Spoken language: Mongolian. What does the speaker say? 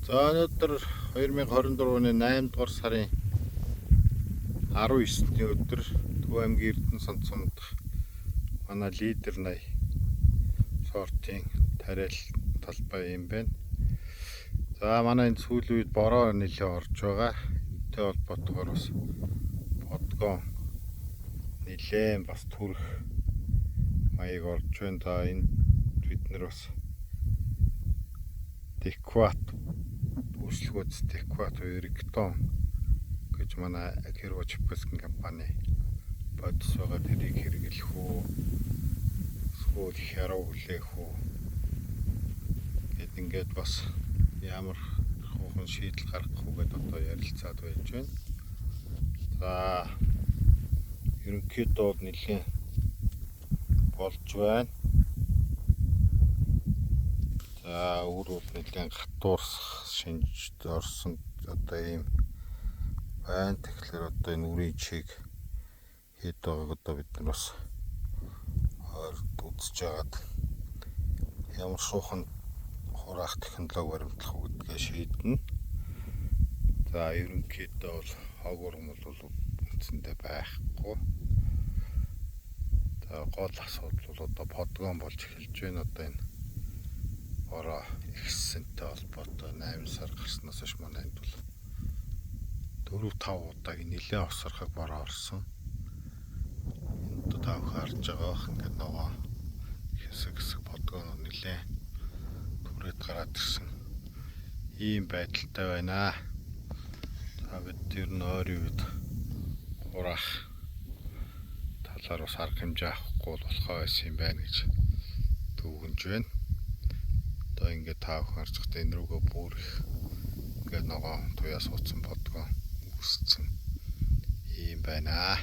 За өнөөдөр 2024 оны 8 дугаар сарын 19-ний өдөр Төв аймгийн Эрдэнэ Сонцомд манай лидер 80 сортын тариал талбай юм байна. За манай энэ сүүлийн үед бороо нэлээд орж байгаа. Энэтэй холбоотойгоор бас подкон нэлээд бас түрэх маяг орж байна. За энэ бид нар бас Декват Өслгөөц Декват Эргтон гэж манай Акерва Чипэскен компани бодис байгаа, тэрийг хэрэглэх үү, эсвэл хяруу хүлээх үү гэд ингээд бас ямар хуучин шийдэл гаргах уу гэдээ одоо ярилцаад байж байна. За ерөнхийдөө бол нэлээд болж байна. За өөр бол нэлээд гатуурсах шинж орсон одоо ийм байна. Тэгэхээр одоо энэ үрийн чиг хэд байгааг одоо бид нар бас ойрд үзэж байгаад ямар шуухан хураах технологи баримтлах уу гэдгээ шийднэ. За ерөнхийдөө бол хог урам бол үндсэндээ байхгүй. За гол асуудал бол одоо подкон болж эхэлж байна. Одоо энэ бороо ихсэнтэй холбоотой 8 сар гарснаас хойш манай энд бол 4-5 удаагийн нэлээд осорхог бороо орсон. Энд та бүхэн харж байгаа бох ингээд нөгөө хэсэг подкон нэлээд түрээд гараад ирсэн ийм байдалтай байна. За бид тэр нь ойрын үед хураах талаар бас арга хэмжээ авахгүй болохоо байсан юм байна гэж түүгэнж байна. Одоо ингээд та бүхэн харж байхдаа энэ рүүгээ бүр их ингээд нөгөө туяа суудсан подкон үүссэн ийм байна.